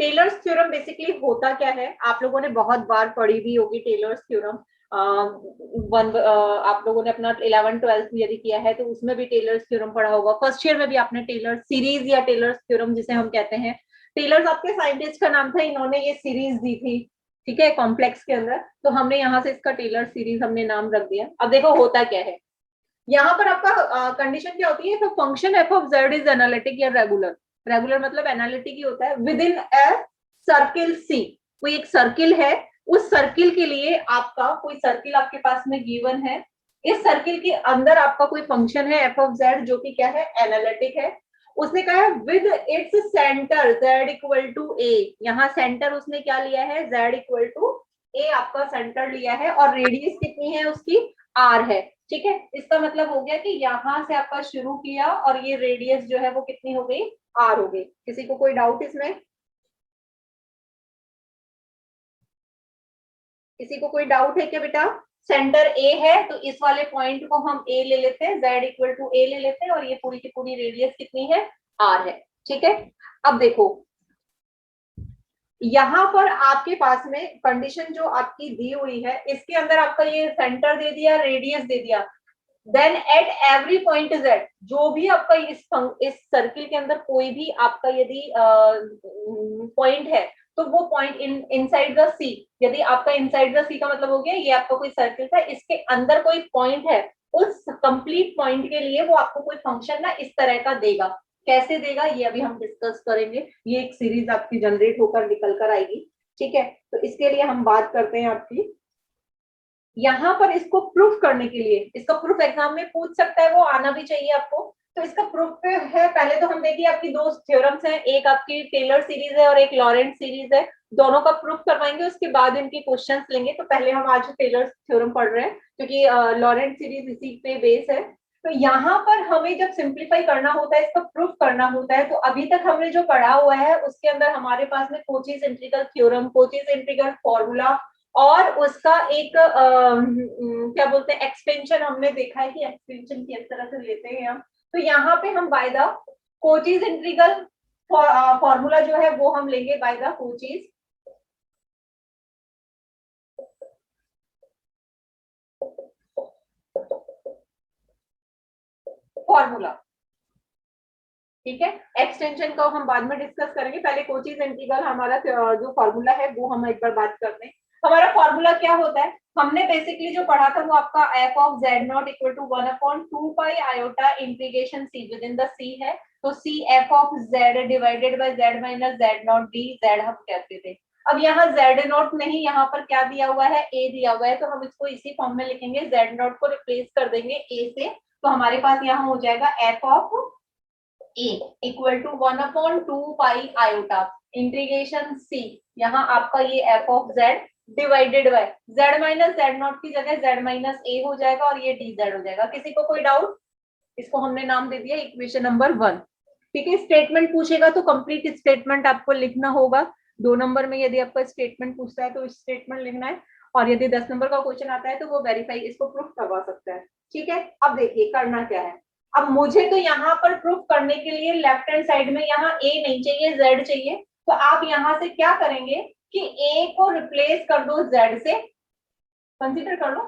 Tailors theorem basically होता क्या है, आप लोगों ने बहुत बार पढ़ी भी होगी टेलर्स थ्योरम। आप लोगों ने अपना 11th-12th में यदि किया है तो उसमें भी टेलर्स थ्योरम पढ़ा होगा। फर्स्ट ईयर में भी आपने टेलर्स सीरीज या टेलर्स थ्योरम जिसे हम कहते हैं, टेलर्स आपके साइंटिस्ट का नाम था, इन्होंने ये सीरीज दी थी, ठीक है, कॉम्प्लेक्स के अंदर, तो हमने यहाँ से इसका टेलर सीरीज हमने नाम रख दिया। अब देखो होता क्या है, यहाँ पर आपका कंडीशन क्या होती है, तो function F of Z is analytic या रेगुलर। रेगुलर मतलब एनालिटिक ही होता है विद इन ए सर्किल सी। कोई एक सर्किल है, उस सर्किल के लिए आपका कोई सर्किल आपके पास में गिवन है, इस सर्किल के अंदर आपका कोई फंक्शन है एफ ऑफ जेड जो कि क्या है, एनालिटिक है। उसने कहा है with its centre z equal to a, यहाँ सेंटर उसने क्या लिया है, z इक्वल टू ए आपका सेंटर लिया है, और रेडियस कितनी है उसकी, r है, ठीक है। इसका मतलब हो गया कि यहां से आपका शुरू किया और ये रेडियस जो है वो कितनी हो गई, r हो गई। किसी को कोई डाउट इसमें, किसी को कोई डाउट है क्या बेटा? सेंटर ए है तो इस वाले पॉइंट को हम ए ले लेते हैं, z इक्वल टू ए ले लेते हैं, और ये पूरी की पूरी रेडियस कितनी है, r है, ठीक है। अब देखो यहाँ पर आपके पास में कंडीशन जो आपकी दी हुई है, इसके अंदर आपका ये सेंटर दे दिया, रेडियस दे दिया, then at every point z, जो भी आपका इस सर्किल के अंदर कोई भी आपका यदि पॉइंट है तो वो पॉइंट इनसाइड द सी, यदि आपका इनसाइड द सी का मतलब हो गया ये आपका कोई सर्किल था, इसके अंदर कोई पॉइंट है, उस कंप्लीट पॉइंट के लिए वो आपको कोई फंक्शन ना इस तरह का देगा। कैसे देगा ये अभी हम डिस्कस करेंगे, ये एक सीरीज आपकी जनरेट होकर निकल कर आएगी, ठीक है। तो इसके लिए हम बात करते हैं आपकी, यहाँ पर इसको प्रूफ करने के लिए, इसका प्रूफ एग्जाम में पूछ सकता है, वो आना भी चाहिए आपको। तो इसका प्रूफ है, पहले तो हम देखिए आपकी दो थ्योरम्स हैं, एक आपकी टेलर सीरीज है और एक लॉरेंट सीरीज है, दोनों का प्रूफ करवाएंगे, उसके बाद इनके क्वेश्चंस लेंगे। तो पहले हम आज टेलर थ्योरम पढ़ रहे हैं क्योंकि लॉरेंट सीरीज इसी पे बेस है। तो यहाँ पर हमें जब सिंप्लीफाई करना होता है, इसका प्रूफ करना होता है, तो अभी तक हमने जो पढ़ा हुआ है उसके अंदर हमारे पास में कोचीज इंटीग्रल थ्योरम, कोचीज इंटीग्रल फॉर्मूला, और उसका एक क्या बोलते हैं एक्सपेंशन हमने देखा है कि एक्सपेंशन किस तरह से लेते हैं हम। तो यहाँ पे हम बाय द कोचीज इंटीग्रल फॉर्मूला जो है वो हम लेंगे बाय द कोचीज फॉर्मूला, ठीक है। एक्सटेंशन को हम बाद में डिस्कस करेंगे, पहले कोचीज इंटीग्रल हमारा जो फॉर्मूला है वो हम एक बार बात करते हैं। हमारा फॉर्मूला क्या होता है, हमने बेसिकली जो पढ़ा था वो आपका f of z not equal to 1/2 pi iota integration c with in the c है, तो c f of z divided by z minus z not d, z हम कहते थे। अब यहाँ जेड नॉट नहीं, यहाँ पर क्या दिया हुआ है, ए दिया हुआ है, तो हम इसको इसी फॉर्म में लिखेंगे, जेड नॉट को रिप्लेस कर देंगे ए से, तो हमारे पास यहाँ हो जाएगा f of a equal to 1/2 pi iota integration c, यहाँ आपका ये f of z divided by z minus z not की जगह जेड माइनस ए हो जाएगा और ये डी जेड हो जाएगा। किसी को कोई डाउट? इसको हमने नाम दे दिया इक्वेशन नंबर 1, ठीक है। स्टेटमेंट पूछेगा तो कंप्लीट स्टेटमेंट आपको लिखना होगा। 2 नंबर में यदि आपका स्टेटमेंट पूछता है तो स्टेटमेंट लिखना है, और यदि 10 नंबर का क्वेश्चन आता है तो वो वेरीफाई इसको प्रूफ करवा सकता है, ठीक है। अब देखिए करना क्या है, अब मुझे तो यहाँ पर प्रूफ करने के लिए लेफ्ट हैंड साइड में यहाँ ए नहीं चाहिए, जेड चाहिए, तो आप यहाँ से क्या करेंगे कि ए को रिप्लेस कर दो जेड से, कंसीडर कर लो,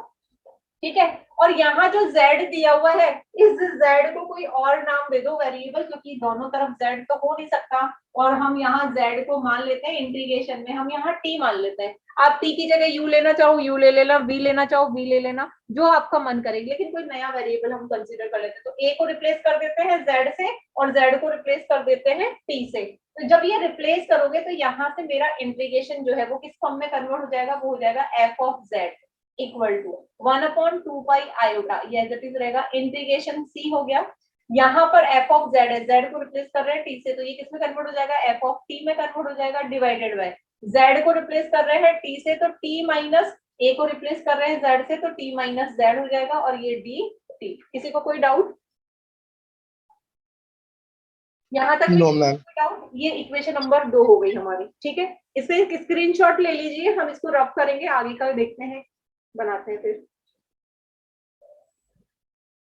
ठीक है। और यहाँ जो z दिया हुआ है, इस z को कोई और नाम दे दो वेरिएबल, क्योंकि दोनों तरफ z तो हो नहीं सकता, और हम यहाँ z को मान लेते हैं इंटीग्रेशन में, हम यहाँ t मान लेते हैं। आप t की जगह u लेना चाहो u ले लेना, v लेना चाहो v ले लेना, जो आपका मन करेगा, लेकिन कोई नया वेरिएबल हम कंसीडर कर लेते हैं। तो a को रिप्लेस कर देते हैं z से और z को रिप्लेस कर देते हैं t से। तो जब ये रिप्लेस करोगे तो यहाँ से मेरा इंटीग्रेशन जो है वो किस फॉर्म में कन्वर्ट हो जाएगा, वो हो जाएगा f of z equal to 1/2 pi iota, ये एज इट इज रहेगा, इंटीग्रेशन सी हो गया। यहाँ पर एफ ऑफ जेड है, जेड को रिप्लेस कर रहे हैं टी से, तो ये किसमें कन्वर्ट हो जाएगा, एफ ऑफ टी में कन्वर्ट हो जाएगा, डिवाइडेड बाय जेड को रिप्लेस कर रहे हैं टी से, तो टी माइनस ए को रिप्लेस कर रहे हैं जेड से, तो टी माइनस जेड हो जाएगा, और ये डी टी। किसी को कोई डाउट? यहाँ तक नो मैम। डाउट? ये इक्वेशन नंबर 2 हो गई हमारी, ठीक है। इससे एक स्क्रीनशॉट ले लीजिए, हम इसको रफ करेंगे, आगे का देखते हैं, बनाते हैं, फिर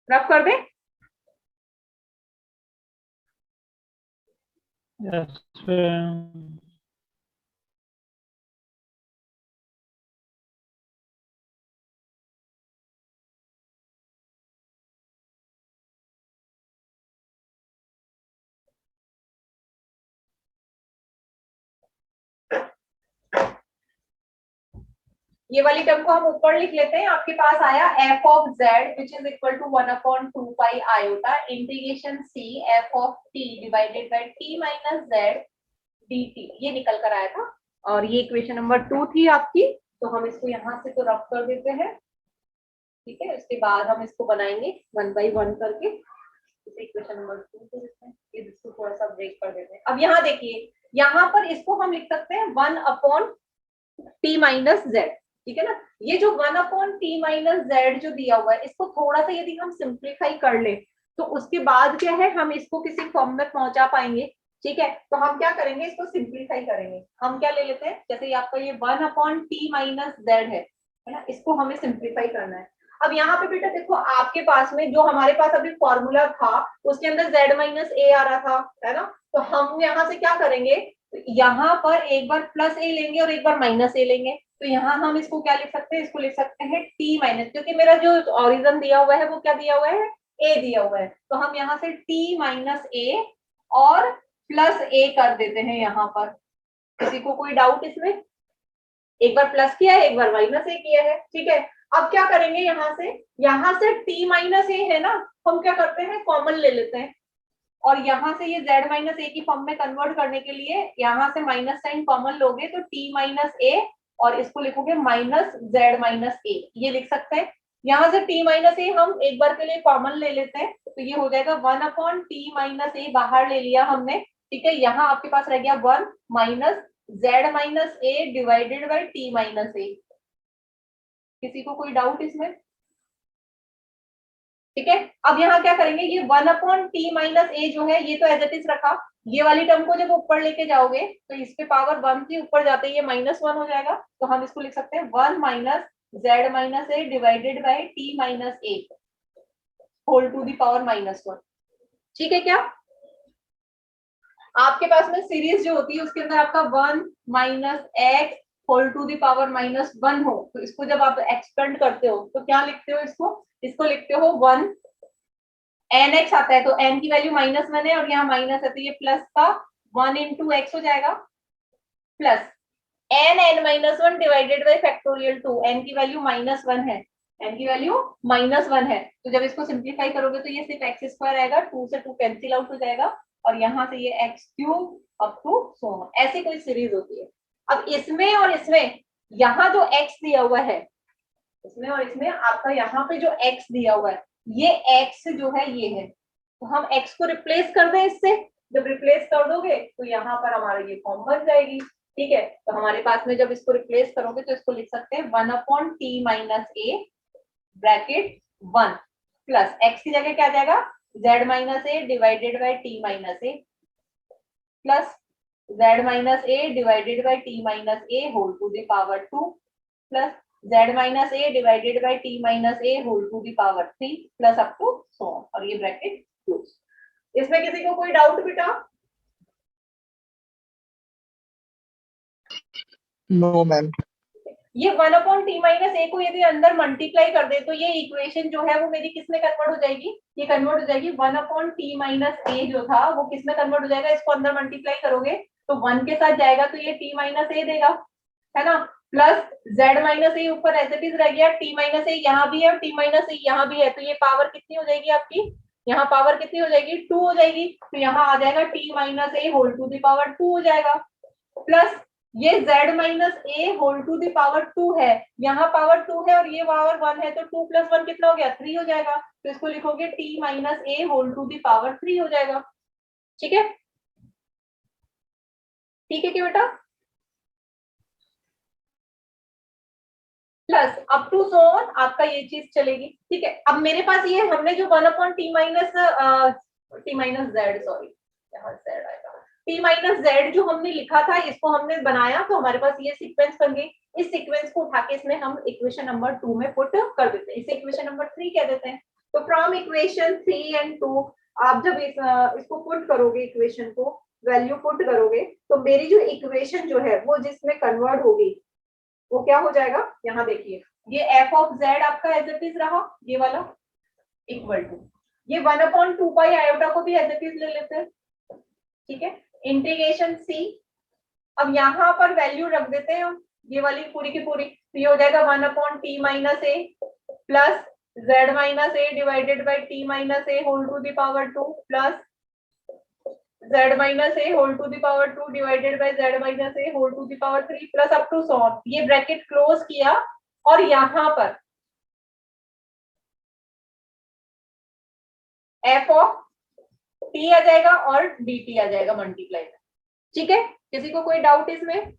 रफ कर दें। Yes, ये वाली टर्म को हम ऊपर लिख लेते हैं। आपके पास आया f of z which is equal to 1/2 pi iota integration c f of t divided by t minus z dt, ये निकल कर आया था। और ये इक्वेशन नंबर 2 थी आपकी, तो हम इसको यहाँ से तो रफ कर देते हैं, ठीक है। उसके बाद हम इसको बनाएंगे 1 बाई 1 करके, इक्वेशन नंबर 2 को इसको थोड़ा सा ब्रेक कर देते हैं। अब यहाँ देखिए, यहाँ पर इसको हम लिख सकते हैं 1/t माइनस z, ठीक है ना। ये जो 1/t माइनस z जो दिया हुआ है, इसको थोड़ा सा यदि हम सिंप्लीफाई कर ले तो उसके बाद क्या है, हम इसको किसी फॉर्म में पहुंचा पाएंगे, ठीक है। तो हम क्या करेंगे, इसको सिंप्लीफाई करेंगे। हम क्या ले लेते हैं, जैसे ये आपका ये 1/t माइनस z है ना, इसको हमें सिंप्लीफाई करना है। अब यहाँ पे बेटा देखो, आपके पास में जो हमारे पास अभी फॉर्मूला था उसके अंदर z माइनस a आ रहा था, है ना। तो हम यहाँ से क्या करेंगे, तो यहाँ पर एक बार प्लस a लेंगे और एक बार माइनस a लेंगे। तो यहाँ हम इसको क्या लिख सकते हैं, इसको लिख सकते हैं t माइनस, क्योंकि मेरा जो ओरिजिन दिया हुआ है वो क्या दिया हुआ है, a दिया हुआ है। तो हम यहाँ से t माइनस a और प्लस a कर देते हैं यहाँ पर। किसी को कोई डाउट इसमें? एक बार प्लस किया है, एक बार माइनस ए किया है, ठीक है। अब क्या करेंगे, यहाँ से t माइनस ए है ना, हम क्या करते हैं, कॉमन ले लेते हैं। और यहाँ से ये z माइनस ए की फॉर्म में कन्वर्ट करने के लिए यहाँ से माइनस साइन कॉमन लोगे तो t माइनस ए, और इसको लिखोगे माइनस z माइनस ए, ये लिख सकते हैं। यहाँ से t माइनस ए हम एक बार के लिए कॉमन ले लेते हैं, तो ये हो जाएगा 1/t माइनस ए, बाहर ले लिया हमने, ठीक है। यहाँ आपके पास रह गया 1 minus z minus a divided by t minus a. किसी को कोई डाउट इसमें? ठीक है। अब यहाँ क्या करेंगे, ये 1/t माइनस ए जो है ये तो एज इट इज रखा, ये वाली टर्म को जब ऊपर लेके जाओगे तो इस पे पावर 1 से ऊपर जाते ही ये -1 हो जाएगा। तो हम इसको लिख सकते हैं 1 minus z minus a divided by t minus a whole to the power -1, ठीक है। क्या आपके पास में सीरीज जो होती है उसके अंदर आपका 1 minus x whole to the power -1 हो, तो इसको जब आप एक्सपेंड करते हो तो क्या लिखते हो, इसको लिखते हो 1 एन एक्स आता है, तो एन की वैल्यू -1 है और यहाँ माइनस है, तो ये प्लस का 1 इंटू एक्स हो जाएगा, plus n(n-1) divided by factorial 2, n की वैल्यू -1 है, n की वैल्यू -1 है। तो जब इसको सिंप्लीफाई करोगे तो ये सिर्फ एक्स स्क्वायर आएगा, 2 से 2 कैंसिल आउट हो जाएगा, और यहाँ से ये x cube up to so on, ऐसी कोई सीरीज होती है। अब इसमें और इसमें यहाँ जो x दिया हुआ है, इसमें और इसमें आपका यहाँ पे जो x दिया हुआ है, ये x जो है ये है, तो हम x को रिप्लेस कर दें इससे। जब रिप्लेस कर दोगे तो यहाँ पर हमारा ये फॉर्म बन जाएगी, ठीक है। तो हमारे पास में जब इसको रिप्लेस करोगे तो इसको लिख सकते हैं 1/t minus a bracket 1 plus x की जगह क्या जाएगा, z minus a divided by t minus a plus z minus a divided by t minus a whole to the power 2 plus z minus a divided by t minus a whole to the power 3 plus up to so on, और ये bracket close. इसमें किसी को कोई doubt बेटा? No ma'am. ये 1/t minus ए को यदि अंदर मल्टीप्लाई कर दे तो ये इक्वेशन जो है वो मेरी किस में कन्वर्ट हो जाएगी, ये कन्वर्ट हो जाएगी 1/t माइनस ए जो था वो किस में कन्वर्ट हो जाएगा, इसको अंदर मल्टीप्लाई करोगे तो 1 के साथ जाएगा तो ये t माइनस ए देगा, है ना, प्लस z माइनस ए ऊपर एज इट इज रह गया, t माइनस ए यहाँ भी है और t माइनस ए यहाँ भी है, तो ये पावर कितनी हो जाएगी आपकी, यहाँ पावर कितनी हो जाएगी, 2 हो जाएगी। तो यहाँ आ जाएगा t minus a whole to the power 2 हो जाएगा, प्लस ये z minus a whole to the power 2 है, यहाँ पावर 2 है और ये पावर 1 है, तो 2 प्लस 1 कितना हो गया, 3 हो जाएगा। तो इसको लिखोगे t minus a whole to the power 3 हो जाएगा, ठीक है। ठीक है क्या बेटा? Plus up to so on आपका ये चीज चलेगी, ठीक है। अब मेरे पास ये हमने जो 1/t माइनस z, सॉरी यहाँ z आएगा, t माइनस z जो हमने लिखा था इसको हमने बनाया, तो हमारे पास ये सीक्वेंस बन गई। इस सीक्वेंस को उठा के इसमें हम इक्वेशन नंबर 2 में पुट कर देते हैं, इसे इक्वेशन नंबर 3 कह देते हैं। तो फ्रॉम इक्वेशन 3 एंड 2 आप जब इसको पुट करोगे, इक्वेशन को वैल्यू पुट करोगे तो मेरी जो इक्वेशन जो है वो जिसमें कन्वर्ट होगी वो क्या हो जाएगा, यहाँ देखिए ये f ऑफ z आपका एज इट इज रहा, ये वाला इक्वल टू ये 1/2 पाई आयोटा को भी एज इट इज ले लेते हैं, ठीक है, इंटीग्रेशन c। अब यहाँ पर वैल्यू रख देते हैं हम, ये वाली पूरी की पूरी, तो ये हो जाएगा 1 upon t minus a plus z minus a divided by t minus a whole to the power 2 plus z minus a whole to the power 2 divided by z minus a whole to the power 3 plus up to so on. ये bracket close किया और यहां पर f of t आ जाएगा और dt आ जाएगा multiply में। ठीक है, किसी को कोई डाउट इसमें?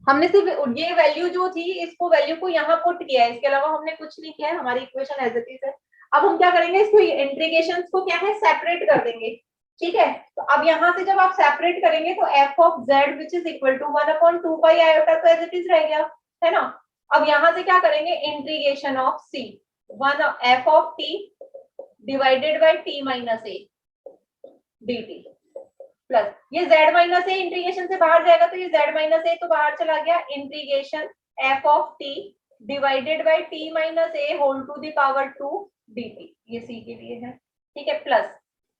हमने सिर्फ ये वैल्यू जो थी इसको वैल्यू को यहाँ पुट किया है, इसके अलावा हमने कुछ नहीं किया है, हमारी इक्वेशन एज इट इज है। अब हम क्या करेंगे, इसको इंटीग्रेशंस को क्या है सेपरेट कर देंगे। ठीक है, तो अब यहाँ से जब आप सेपरेट करेंगे तो f of z which is equal to 1 upon 2 pi iota तो एज इट इज रह गया, है ना। अब यहाँ से क्या करेंगे, integration of c 1 f of t divided by t minus a dt plus ये z माइनस ए इंटीग्रेशन से बाहर जाएगा तो ये z माइनस ए तो बाहर चला गया, integration f of t divided by t minus a whole to the power 2 dt, ये c के लिए है। ठीक है, प्लस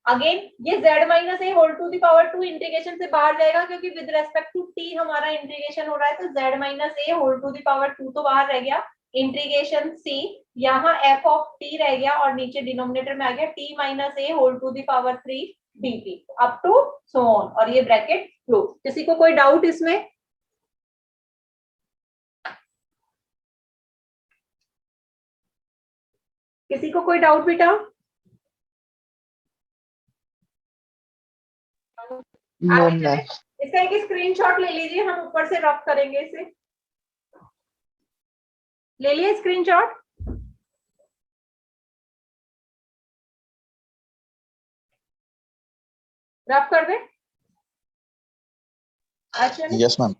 अगेन ये z minus a whole to the power 2 integration से बाहर जाएगा क्योंकि विद रेस्पेक्ट टू t हमारा इंटीग्रेशन हो रहा है, तो z minus a whole to the power 2 तो बाहर रह गया, इंटीग्रेशन c यहाँ f ऑफ t रह गया और नीचे डिनोमिनेटर में आ गया t minus a whole to the power 3 dt up to so on, और ये ब्रैकेट क्लोज। किसी को कोई डाउट इसमें? किसी को कोई डाउट बेटा? इसका एक स्क्रीनशॉट ले लीजिए, हम ऊपर से रफ करेंगे इसे। ले लिए स्क्रीनशॉट? रफ कर दे। अच्छा, यस मैम।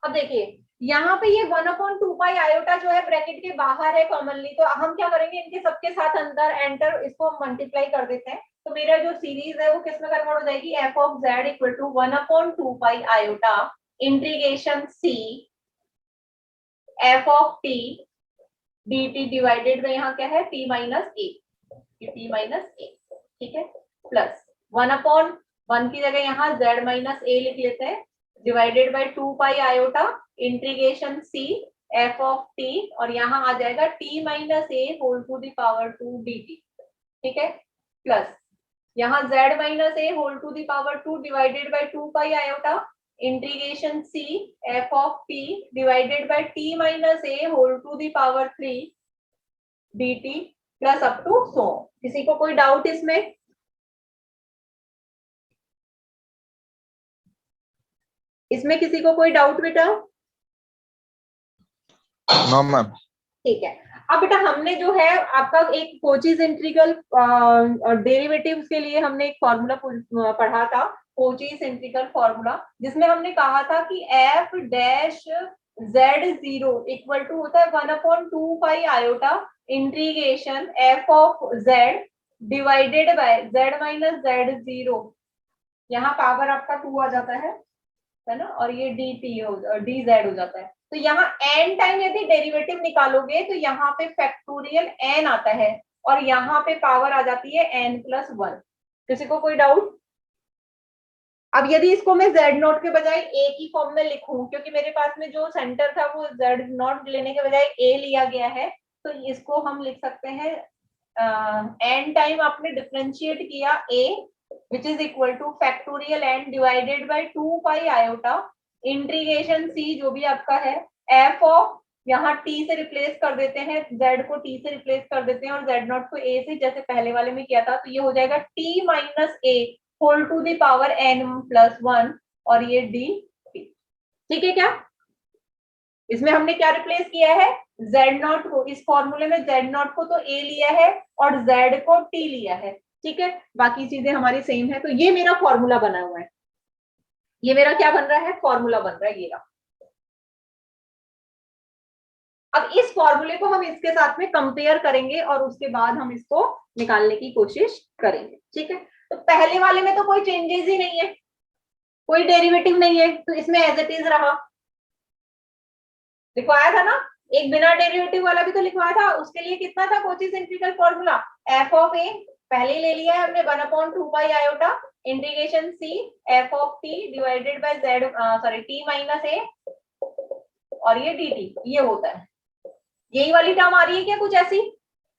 अब देखिए यहाँ पे ये 1 अपॉन 2 पाई आयोटा जो है ब्रैकेट के बाहर है कॉमनली, तो हम क्या करेंगे, इनके सबके साथ अंदर एंटर इसको मल्टीप्लाई कर देते हैं, तो मेरा जो सीरीज है वो किस में कन्वर्ट हो जाएगी, f of z equal to 1 upon 2 pi iota integration c f of t dt divided में यहाँ क्या है t minus a, t minus a। ठीक है, प्लस 1 अपॉन 1 की जगह यहाँ z माइनस a लिख लेते हैं divided by 2 pi iota integration c f of t और यहाँ आ जाएगा t minus a whole to the power 2 dt। ठीक है, प्लस यहाँ z minus a whole to the power 2 divided by 2 pi iota integration c f of t divided by t minus a whole to the power 3 dt plus up to so. किसी को कोई doubt इसमें? इसमें किसी को कोई doubt बेटा? No ma'am. ठीक है, अब बेटा हमने जो है आपका एक कोचीज इंटीग्रल डेरिवेटिव्स के लिए हमने एक फॉर्मूला पढ़ा था, कोचीज इंटीग्रल फॉर्मूला, जिसमें हमने कहा था कि f dash z0 equal to होता है 1 upon 2 pi iota integration f of z divided by z minus z0, यहाँ पावर आपका 2 आ जाता है ना, और ये dt हो dz हो जाता है। तो यहाँ n टाइम यदि डेरिवेटिव निकालोगे तो यहाँ पे फैक्टोरियल n आता है और यहाँ पे पावर आ जाती है n प्लस 1। किसी को कोई डाउट? अब यदि इसको मैं z नॉट के बजाय a की फॉर्म में लिखूं, क्योंकि मेरे पास में जो सेंटर था वो z नॉट लेने के बजाय a लिया गया है, तो इसको हम लिख सकते हैं n टाइम आपने डिफरेंशिएट किया a which is equal to factorial n divided by 2 pi iota integration c जो भी आपका है f ऑफ यहाँ t से रिप्लेस कर देते हैं, z को t से रिप्लेस कर देते हैं और z नॉट को a से, जैसे पहले वाले में किया था, तो ये हो जाएगा t minus a whole to the power n plus 1 और ये d। ठीक है, क्या इसमें हमने क्या रिप्लेस किया है, z नॉट को, इस फॉर्मूले में z नॉट को तो a लिया है और z को t लिया है। ठीक है, बाकी चीजें हमारी सेम है, तो ये मेरा फॉर्मूला बना हुआ है, ये मेरा क्या बन रहा है, फॉर्मूला बन रहा है ये रहा। अब इस फॉर्मूले को हम इसके साथ में कंपेयर करेंगे और उसके बाद हम इसको निकालने की कोशिश करेंगे। ठीक है, तो पहले वाले में तो कोई चेंजेस ही नहीं है, कोई डेरिवेटिव नहीं है, तो इसमें एज इट इज रहा, दिखवाया था ना, एक बिना डेरिवेटिव वाला भी तो लिखवाया था, उसके लिए कितना था Cauchy's integral formula, f of a पहले ही ले लिया है हमने 1/2 iota integration c f of t divided by z sorry t minus a और ये डी टी, ये होता है। यही वाली टर्म आ रही है क्या कुछ ऐसी?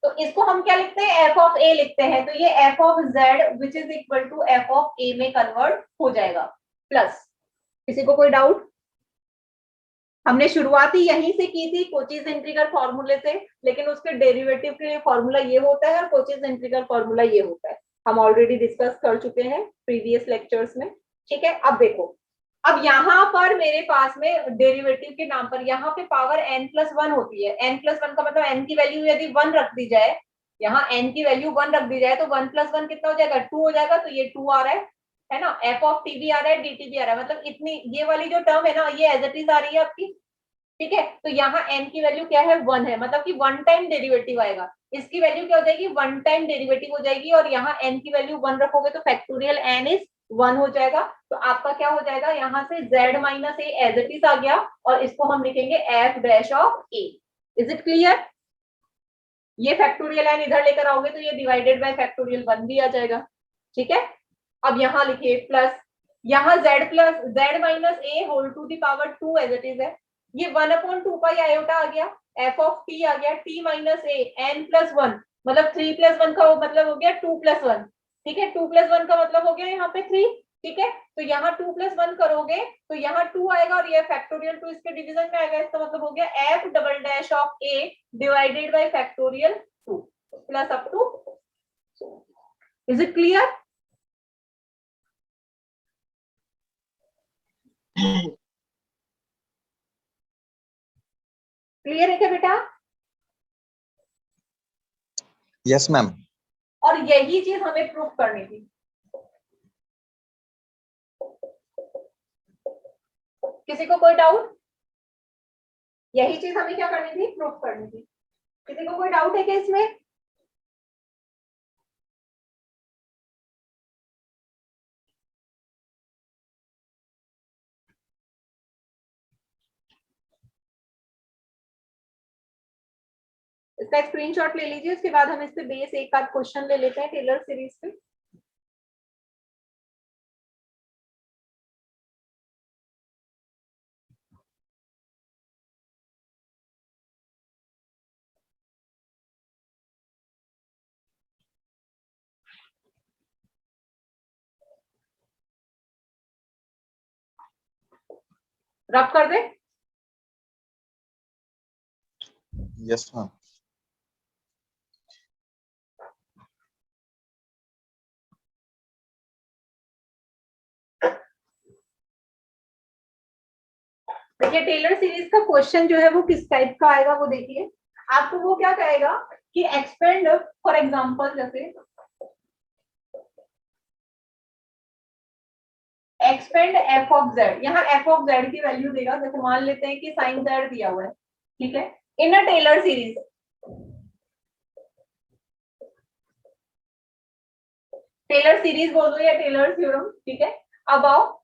तो इसको हम क्या लिखते हैं, एफ ऑफ ए लिखते हैं, तो ये f of z which is equal to f of a में कन्वर्ट हो जाएगा प्लस। किसी को कोई डाउट? हमने शुरुआत ही यहीं से की थी कोचीज इंटीग्रल फॉर्मूले से, लेकिन उसके डेरिवेटिव के लिए फॉर्मूला ये होता है और कोचीज इंटीग्रल फॉर्मूला ये होता है, हम ऑलरेडी डिस्कस कर चुके हैं प्रीवियस लेक्चर्स में। ठीक है, अब देखो, अब यहाँ पर मेरे पास में डेरिवेटिव के नाम पर यहाँ पे पावर n+1 होती है। n+1 का मतलब n की वैल्यू यदि 1 रख दी जाए, यहाँ n की वैल्यू 1 रख दी जाए तो 1+1 कितना हो जाएगा, 2 हो जाएगा, तो ये 2 आ रहा है ना, एफ ऑफ टी भी आ रहा है, dt भी आ रहा है, मतलब इतनी ये वाली जो टर्म है ना ये एज इट इज आ रही है आपकी। ठीक है, तो यहाँ n की वैल्यू क्या है, 1 है, मतलब कि 1 टाइम डेरिवेटिव आएगा, इसकी वैल्यू क्या हो जाएगी, 1 टाइम डेरिवेटिव हो जाएगी, और यहाँ n की वैल्यू 1 रखोगे तो फैक्टोरियल n इज 1 हो जाएगा। तो आपका क्या हो जाएगा, यहाँ से z minus a as it is आ गया, और इसको हम लिखेंगे f dash of a. Is it clear? ये फैक्टोरियल n इधर लेकर आओगे तो ये डिवाइडेड बाय फैक्टोरियल 1 भी आ जाएगा। ठीक है, अब यहाँ लिखिए प्लस, यहाँ z minus a whole to the power 2 as it is है, ये 1/2 आयोटा आ गया, एफ ऑफ टी आ गया, टी माइनस ए n+1, मतलब 3+1 का मतलब हो गया 2+1। ठीक है, 2+1 का मतलब हो गया यहाँ पे 3। ठीक है, तो यहाँ 2+1 करोगे तो यहाँ 2 आएगा, और ये फैक्टोरियल 2 इसके डिवीजन में आएगा, इसका मतलब हो गया f double dash of a divided by factorial 2 plus up to. Is it clear? Clear है क्या बेटा? Yes ma'am. और यही चीज हमें प्रूफ करनी थी। किसी को कोई डाउट? यही चीज हमें क्या करनी थी, प्रूफ करनी थी। किसी को कोई डाउट है क्या इसमें? इसका स्क्रीनशॉट ले लीजिए, उसके बाद हम इस पे बेस एक आध क्वेश्चन ले लेते हैं टेलर सीरीज पे। रब कर दे। Yes ma'am. देखिए टेलर सीरीज का क्वेश्चन जो है वो किस टाइप का आएगा वो देखिए। आपको वो क्या कहेगा कि एक्सपेंड, फॉर एग्जांपल जैसे एक्सपेंड एफ ऑफ जेड, यहाँ एफ ऑफ जेड की वैल्यू देगा, जैसे मान लेते हैं कि साइन जेड दिया हुआ है। ठीक है, in a Taylor series, Taylor series बोल दो या टेलर थ्योरम। ठीक है, about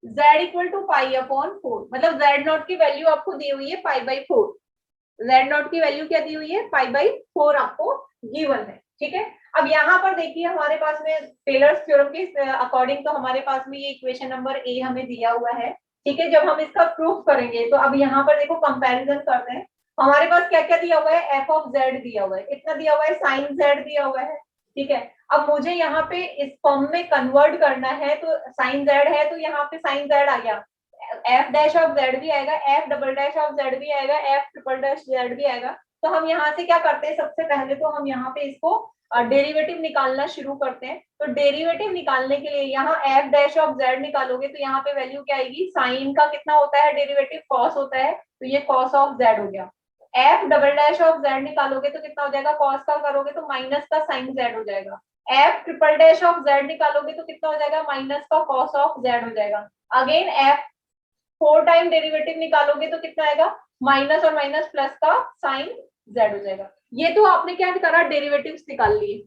z equal to pi upon 4, मतलब z नॉट की वैल्यू आपको दी हुई है पाई/4, z नॉट की वैल्यू क्या दी हुई है, पाई/4 आपको गिवन है। ठीक है, अब यहाँ पर देखिए हमारे पास में टेलर्स थ्योरम के अकॉर्डिंग तो हमारे पास में ये इक्वेशन नंबर ए हमें दिया हुआ है। ठीक है, जब हम इसका प्रूफ करेंगे तो अब यहाँ पर देखो कंपैरिजन करते हैं, हमारे पास क्या क्या दिया हुआ है, एफ ऑफ जेड दिया हुआ है, कितना दिया हुआ है, साइन जेड दिया हुआ है। ठीक है, अब मुझे यहाँ पे इस फॉर्म में कन्वर्ट करना है, तो साइन जेड है तो यहाँ पे साइन जेड आ गया, एफ डैश ऑफ जेड भी आएगा, F double dash of Z भी आएगा, एफ ट्रिपल डैश जेड भी आएगा। तो हम यहाँ से क्या करते हैं, सबसे पहले तो हम यहाँ पे इसको डेरिवेटिव निकालना शुरू करते हैं। तो डेरिवेटिव निकालने के लिए यहाँ एफ डैश ऑफ जेड निकालोगे तो यहाँ पे वैल्यू क्या आएगी, साइन का कितना होता है डेरिवेटिव, कॉस होता है, तो ये कॉस ऑफ जेड हो गया। F double dash of Z निकालोगे तो कितना हो जाएगा, कॉस का करोगे तो माइनस का साइन जेड हो जाएगा। F triple dash of Z निकालोगे तो कितना हो जाएगा, माइनस का कॉस ऑफ जेड हो जाएगा। अगेन एफ 4 टाइम डेरिवेटिव निकालोगे तो कितना आएगा, माइनस और माइनस प्लस का साइन जेड हो जाएगा। ये तो आपने क्या करा, डेरिवेटिव्स निकाल लिए,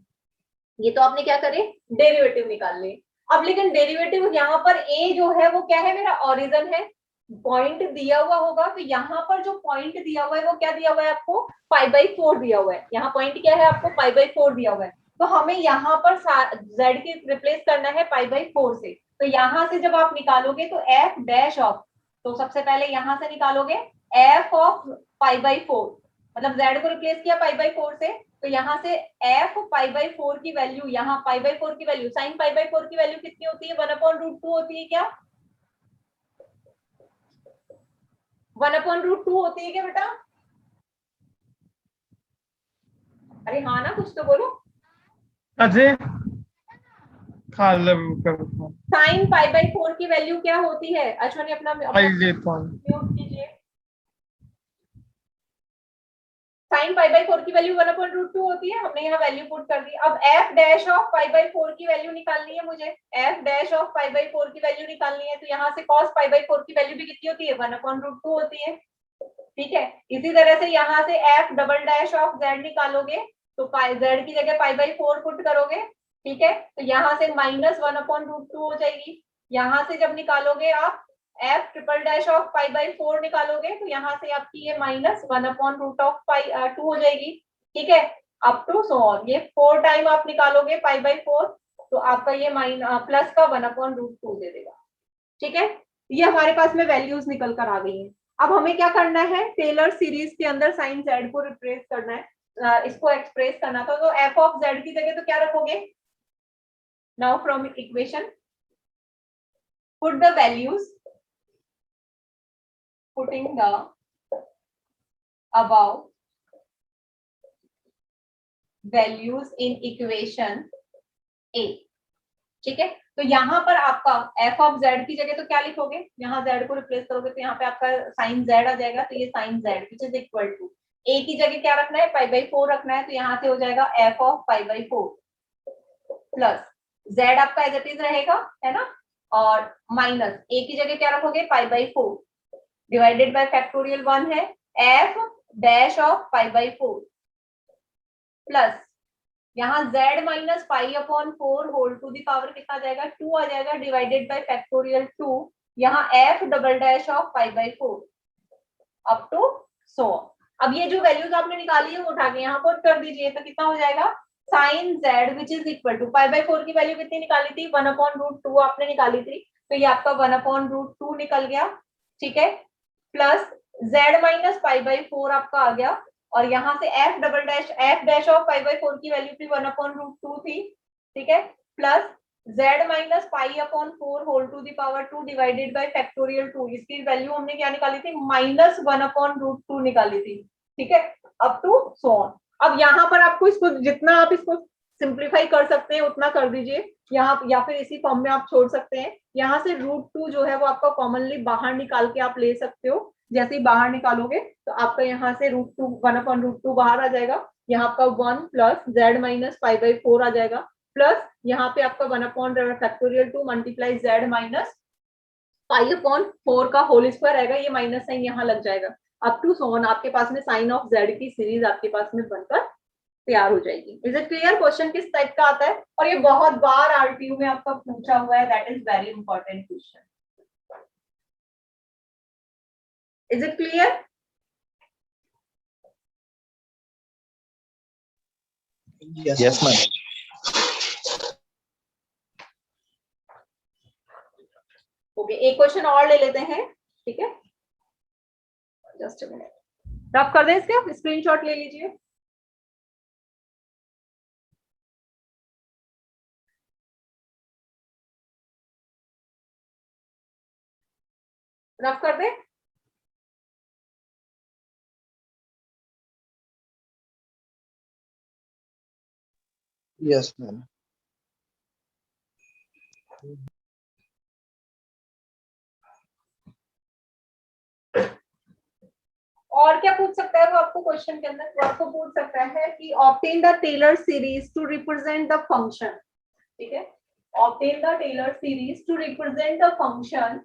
ये तो आपने क्या करे, डेरिवेटिव निकाल लिए। अब लेकिन डेरिवेटिव यहाँ पर ए जो है वो क्या है, मेरा ओरिजिन है, पॉइंट दिया हुआ होगा तो यहाँ पर जो पॉइंट दिया हुआ है वो क्या दिया हुआ है आपको, 5/4 दिया हुआ है। यहाँ पॉइंट क्या है आपको, 5/4 दिया हुआ है। तो हमें यहाँ पर z की रिप्लेस करना है 5/4 से। तो यहाँ से जब आप निकालोगे तो f डैश ऑफ, तो सबसे पहले यहाँ से निकालोगे f ऑफ 5/4, मतलब z को रिप्लेस किया 5/4 से, तो यहाँ से f 5/4 की वैल्यू, यहाँ 5/4 की वैल्यू, साइन 5/4 की वैल्यू कितनी होती है, 1/√2 होती है क्या, 1/√2 होती है क्या बेटा? अरे हाँ ना, कुछ तो बोलो। अजय साइन 5/4 की वैल्यू क्या होती है? अश्वनी अपना म्यूट कीजिए। साइन 5/4 की वैल्यू 1/√2 होती है, हमने यहाँ वैल्यू पुट कर दी। अब f डैश ऑफ 5/4 की वैल्यू निकालनी है मुझे, f डैश ऑफ 5/4 की वैल्यू निकालनी है, तो यहाँ से cos 5/4 की वैल्यू भी कितनी होती है, 1/√2 होती है। ठीक है, इसी तरह से यहाँ से f double dash of z निकालोगे तो z की जगह 5/4 पुट करोगे। ठीक है, तो यहाँ से -1/√2 हो जाएगी। यहाँ से जब निकालोगे आप f ट्रिपल डैश ऑफ 5/4 निकालोगे तो यहाँ से आपकी ये -1/√2 हो जाएगी। ठीक है, अप टू सो ऑन, ये 4 टाइम आप निकालोगे 5/4 तो आपका ये प्लस का 1/√2 दे देगा। ठीक है, ये हमारे पास में वैल्यूज निकल कर आ गई हैं। अब हमें क्या करना है, टेलर सीरीज के अंदर साइन z को रिप्लेस करना है, इसको एक्सप्रेस करना था, तो f ऑफ z की जगह तो क्या रखोगे, now from equation put the values, putting the above values in equation A। ठीक है, तो यहाँ पर आपका f ऑफ z की जगह तो क्या लिखोगे, यहाँ z को रिप्लेस करोगे तो यहाँ पे आपका साइन z आ जाएगा, तो ये sine z which is equal to a की जगह क्या रखना है, 5/4 रखना है, तो यहाँ से हो जाएगा f ऑफ 5/4 प्लस z आपका एज इट इज रहेगा, है ना, और माइनस a की जगह क्या रखोगे 5/4 डिवाइडेड बाय फैक्टोरियल 1 है f डैश ऑफ 5/4 प्लस यहाँ z minus 5/4 whole to the power कितना आ जाएगा, 2 आ जाएगा, डिवाइडेड बाय फैक्टोरियल 2, यहाँ f double dash of 5/4 up to so. अब ये जो वैल्यूज आपने निकाली है वो उठा के यहाँ पुट कर दीजिए, तो कितना हो जाएगा, sine z which is equal to 5/4 की वैल्यू कितनी निकाली थी, 1/√2 आपने निकाली थी, तो ये आपका 1/√2 निकल गया। ठीक है, प्लस z माइनस 5/4 आपका आ गया, और यहाँ से f डैश ऑफ 5/4 की वैल्यू थी 1/√2 थी। ठीक है, plus z minus 5/4 whole to the power 2 divided by factorial 2, इसकी वैल्यू हमने क्या निकाली थी, -1/√2 निकाली थी। ठीक है, अप टू सो ऑन। अब यहाँ पर आपको इसको जितना आप इसको सिंप्लीफाई कर सकते हैं उतना कर दीजिए, यहाँ या फिर इसी फॉर्म में आप छोड़ सकते हैं। यहाँ से √2 जो है वो आपका कॉमनली बाहर निकाल के आप ले सकते हो, जैसे ही बाहर निकालोगे तो आपका यहाँ से √2 1/√2 बाहर आ जाएगा, यहाँ आपका 1 प्लस z माइनस 5/4 आ जाएगा, प्लस यहाँ पे आपका 1/2 मल्टीप्लाई z माइनस 5/4 का होल स्क्वायर आएगा, ये माइनस साइन यहाँ लग जाएगा, अप टू सो ऑन आपके पास में साइन ऑफ z की सीरीज आपके पास में बनकर तैयार हो जाएगी। इज इट क्लियर, क्वेश्चन किस टाइप का आता है, और ये बहुत बार आरटीयू में आपका पूछा हुआ है, that is very important question. Is it clear? Yes, ma'am. Okay, एक क्वेश्चन और ले लेते हैं। ठीक है, जस्ट अ मिनट, रफ कर दें इसके, स्क्रीनशॉट ले लीजिए। रफ कर दें। Yes, ma'am. और क्या पूछ सकता है वो आपको क्वेश्चन के अंदर, वो आपको पूछ सकता है कि obtain the Taylor series to represent the function. ठीक है, obtain the Taylor series to represent the function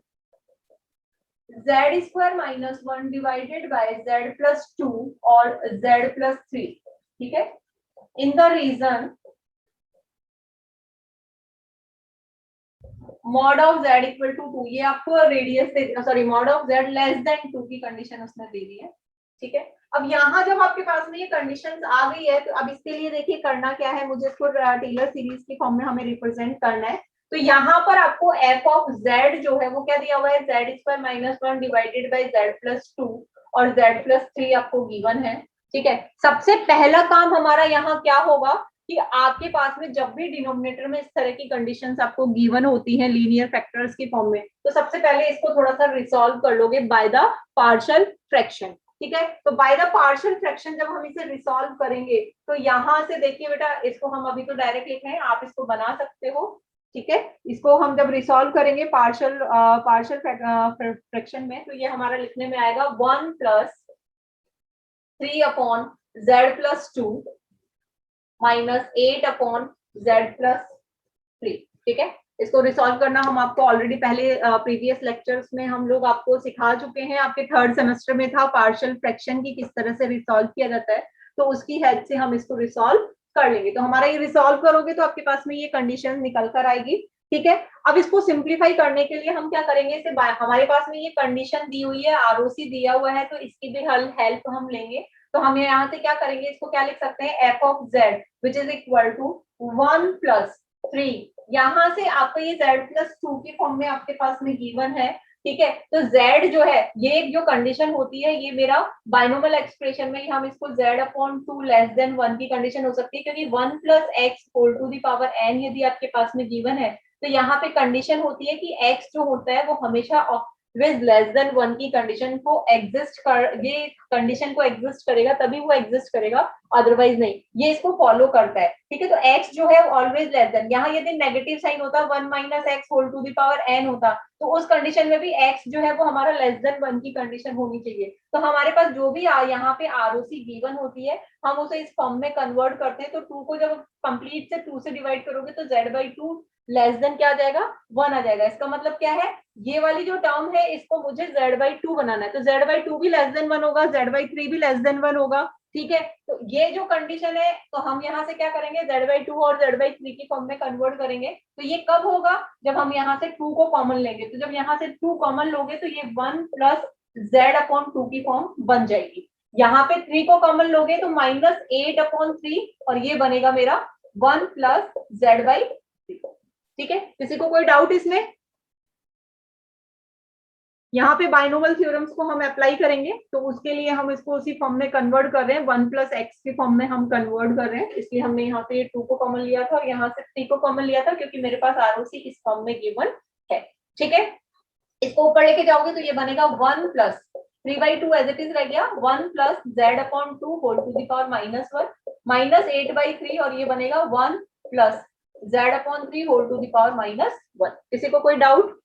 z square minus 1 divided by z plus 2 और z प्लस 3। ठीक है, in the region mod of z equal to 2, ये आपको radius से sorry mod of z less than 2 की condition उसने दे दी है, ठीक है। अब यहाँ जब आपके पास में ये कंडीशंस आ गई है तो अब इसके लिए देखिए करना क्या है, मुझे इसको टेलर सीरीज की फॉर्म में हमें रिप्रेजेंट करना है। तो यहाँ पर आपको f ऑफ z जो है वो क्या दिया हुआ है, z square minus 1 divided by z plus 2 और z प्लस 3 आपको गिवन है, ठीक है। सबसे पहला काम हमारा यहाँ क्या होगा कि आपके पास में जब भी डिनोमिनेटर में इस तरह की कंडीशंस आपको गिवन होती हैं लीनियर फैक्टर्स की फॉर्म में, तो सबसे पहले इसको थोड़ा सा रिसॉल्व कर लोगे बाय द पार्शियल फ्रैक्शन, ठीक है। तो बाय द पार्शियल फ्रैक्शन जब हम इसे रिसॉल्व करेंगे तो यहाँ से देखिए बेटा, इसको हम अभी तो डायरेक्ट लिख रहे हैं, आप इसको बना सकते हो, ठीक है। इसको हम जब रिसॉल्व करेंगे पार्शियल फ्रैक्शन में, तो ये हमारा लिखने में आएगा 1 plus 3 upon z plus 2 minus 8 upon z plus 3, ठीक है। इसको रिसॉल्व करना हम आपको ऑलरेडी पहले प्रीवियस लेक्चर्स में हम लोग आपको सिखा चुके हैं, आपके थर्ड सेमेस्टर में था पार्शियल फ्रैक्शन की किस तरह से रिसॉल्व किया जाता है, तो उसकी हेल्प से हम इसको रिसॉल्व कर लेंगे। तो हमारा ये रिसॉल्व करोगे तो आपके पास में ये कंडीशन निकल कर आएगी, ठीक है। अब इसको सिंप्लीफाई करने के लिए हम क्या करेंगे, इसे हमारे पास में ये कंडीशन दी हुई है, आरओसी दिया हुआ है, तो इसकी भी हेल्प हम लेंगे। तो हम यहाँ से क्या करेंगे, इसको क्या लिख सकते हैं, f of z which is equal to 1 plus 3, यहाँ से आपका ये z प्लस 2 के फॉर्म में आपके पास में गिवन है, ठीक है। तो z जो है, ये जो कंडीशन होती है, ये मेरा बाइनोमियल एक्सप्रेशन में हम इसको z अपॉन 2 लेस देन 1 की कंडीशन हो सकती है, क्योंकि 1 plus x whole to the power n यदि आपके पास में गिवन है, तो यहाँ पे कंडीशन होती है कि x जो होता है वो हमेशा विद लेस देन 1 की कंडीशन को एग्जिस्ट कर, ये कंडीशन को एग्जिस्ट करेगा तभी वो एग्जिस्ट करेगा, अदरवाइज नहीं, ये इसको फॉलो करता है, ठीक है। तो x जो है ऑलवेज लेस देन, यहाँ यदि नेगेटिव साइन होता 1 minus x whole to the power n होता, तो उस कंडीशन में भी x जो है वो हमारा लेस देन 1 की कंडीशन होनी चाहिए। तो हमारे पास जो भी यहाँ पे आरओसी गिवन होती है, हम उसे इस फॉर्म में कन्वर्ट करते हैं। तो 2 को जब कंप्लीट से 2 से डिवाइड करोगे तो z/2 लेस देन क्या आ जाएगा, 1 आ जाएगा। इसका मतलब क्या है, ये वाली जो टर्म है इसको मुझे z/2 बनाना है, तो z/2 भी लेस देन 1 होगा, z/3 भी लेस देन 1 होगा, ठीक है। तो ये जो कंडीशन है, तो हम यहाँ से क्या करेंगे, z/2 और z/3 की फॉर्म में कन्वर्ट करेंगे। तो ये कब होगा, जब हम यहाँ से 2 को कॉमन लेंगे। तो जब यहाँ से 2 कॉमन लोगे तो ये 1 प्लस z अपॉन 2 की फॉर्म बन जाएगी। यहाँ पे 3 को कॉमन लोगे तो माइनस 8 अपॉन 3, और ये बनेगा मेरा 1 प्लस z/3, ठीक है। किसी को कोई डाउट इसमें? यहाँ पे बाइनोमियल थ्योरम्स को हम अप्लाई करेंगे, तो उसके लिए हम इसको उसी फॉर्म में कन्वर्ट कर रहे हैं, 1 प्लस एक्स के फॉर्म में हम कन्वर्ट कर रहे हैं, इसलिए हमने यहाँ पे 2 को कॉमन लिया था और यहाँ से 3 को कॉमन लिया था, क्योंकि मेरे पास आरओसी इस फॉर्म में गिवन है, ठीक है। इसको ऊपर लेके जाओगे तो ये बनेगा 1 प्लस 3/2 एज इट इज रह गया, 1 plus z upon 2 whole to the power -1 minus 8/3, और ये बनेगा 1 plus z upon 3 whole to the power -1। किसी को कोई डाउट?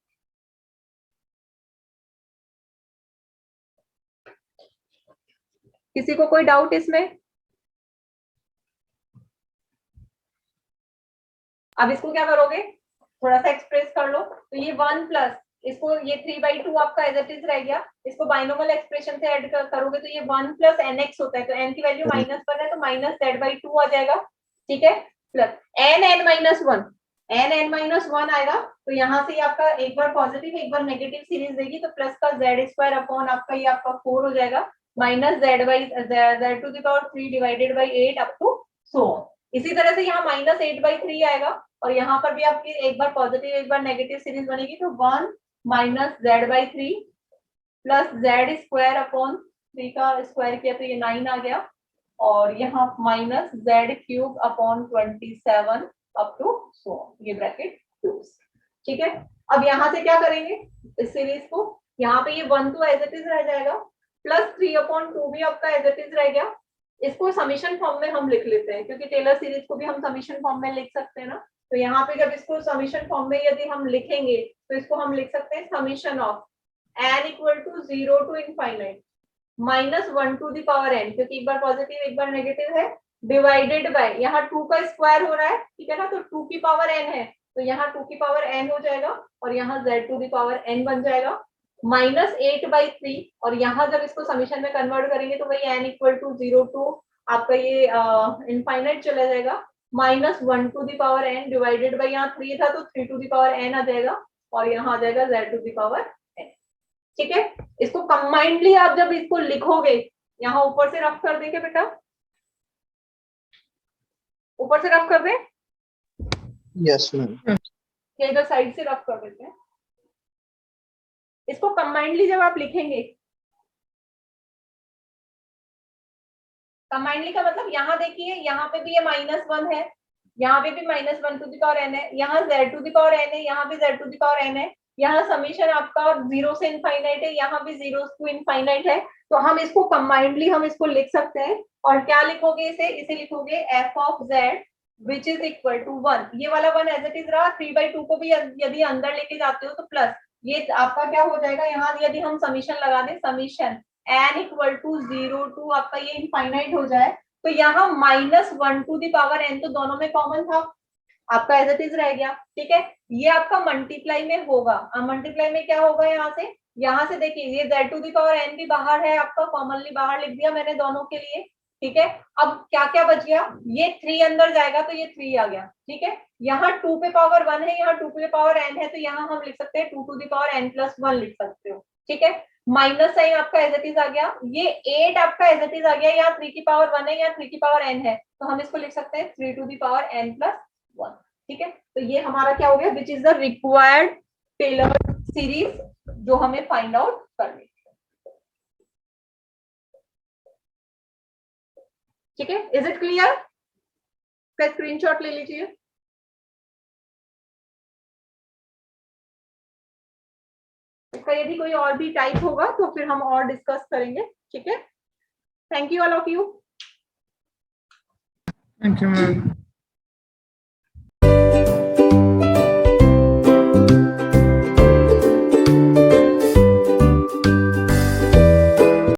किसी को कोई डाउट इसमें? अब इसको क्या करोगे, थोड़ा सा एक्सप्रेस कर लो। तो ये 1 प्लस, इसको ये 3/2 आपका एज इट इज रह गया, इसको बाइनोमियल एक्सप्रेशन से ऐड करोगे तो ये 1 प्लस nx होता है, तो n की वैल्यू -1 है तो माइनस z/2 आ जाएगा, ठीक है। प्लस n n-1 आएगा, तो यहाँ से आपका एक बार पॉजिटिव एक बार नेगेटिव सीरीज देगी, तो प्लस का z² अपॉन आपका ये आपका 4 हो जाएगा, minus z to the power 3 divided by 8 up to so. इसी तरह से यहाँ -8/3 आएगा, और यहाँ पर भी आपकी एक बार पॉजिटिव एक बार नेगेटिव सीरीज बनेगी, तो 1 minus z/3 plus z² upon 3 का स्क्वायर किया तो ये 9 आ गया, और यहाँ minus z³ upon 27 up to so, ये ब्रैकेट क्लोज, ठीक है। अब यहाँ से क्या करेंगे इस सीरीज को, यहाँ पे ये 1 तो एज इट इज रह जाएगा, प्लस 3/2 भी आपका एज इट इज रह गया। इसको समीशन फॉर्म में हम लिख लेते हैं, क्योंकि टेलर सीरीज को भी हम समीशन फॉर्म में लिख सकते हैं ना। तो यहाँ पे जब इसको समीशन फॉर्म में यदि हम लिखेंगे तो इसको हम लिख सकते हैं summation of n equal to 0 to infinite -1 to the power n, क्योंकि एक बार पॉजिटिव एक बार नेगेटिव है, डिवाइडेड बाय यहाँ 2 का स्क्वायर हो रहा है, ठीक है ना, तो 2 की पावर n है, तो यहाँ 2 की पावर n हो जाएगा, और यहाँ z to the power n बन जाएगा, -8/3, और यहाँ जब इसको समीशन में कन्वर्ट करेंगे तो वही n इक्वल टू 0 टू आपका ये इनफाइनाइट चला जाएगा, -1 to the power n divided by, यहाँ 3 था तो 3 टू द पावर n आ जाएगा, और यहाँ आ जाएगा z to the power n। ठीक है, इसको कंबाइंडली आप जब इसको लिखोगे, यहाँ ऊपर से रफ कर देंगे बेटा, ऊपर से रफ कर दें Yes, ma'am. या इधर साइड से रफ कर देते हैं। इसको कंबाइंडली जब आप लिखेंगे, कंबाइंडली का मतलब यहाँ देखिए, यहाँ पे भी ये -1 है, यहाँ पे भी -1 टू द पावर n है, यहाँ z to the power n है, यहाँ भी z to the power n है, यहाँ समीशन आपका 0 से इनफाइनाइट है, यहाँ भी 0 टू इनफाइनाइट है। तो हम इसको कंबाइंडली हम इसको लिख सकते हैं, और क्या लिखोगे इसे लिखोगे f of z which is equal to 1, ये वाला 1 एज इट इज रहा, 3/2 को भी यदि अंदर लेके जाते हो तो प्लस, ये आपका क्या हो जाएगा, यहाँ यदि हम समीशन लगा दें, summation n equal to 0 to आपका ये इनफाइनाइट हो जाए, तो यहाँ -1 टू द पावर n तो दोनों में कॉमन था, आपका एज इट इज रह गया। ठीक है, ये आपका मल्टीप्लाई में होगा। अब मल्टीप्लाई में क्या होगा, यहाँ से देखिए, ये z to the power n भी बाहर है आपका, कॉमनली बाहर लिख दिया मैंने दोनों के लिए। ठीक है, अब क्या क्या बच गया, ये 3 अंदर जाएगा तो ये 3 आ गया। ठीक है, यहाँ 2 पे पावर 1 है, यहाँ 2 पे पावर n है, तो यहाँ हम लिख सकते हैं 2 to the power n plus 1 लिख सकते हो। ठीक है, माइनस साइन आपका एज इट इज आ गया, ये 8 आपका एज इट इज आ गया, यहाँ 3 की पावर 1 है, यहाँ 3 की पावर n है, तो हम इसको लिख सकते हैं 3 to the power n plus 1। ठीक है, तो ये हमारा क्या हो गया, which is the required Taylor series जो हमें फाइंड आउट करनी है। ठीक है, इज इट क्लियर? इसका स्क्रीनशॉट ले लीजिए। इसका यदि कोई और भी टाइप होगा तो फिर हम और डिस्कस करेंगे। ठीक है, thank you all of you. Thank you, ma'am.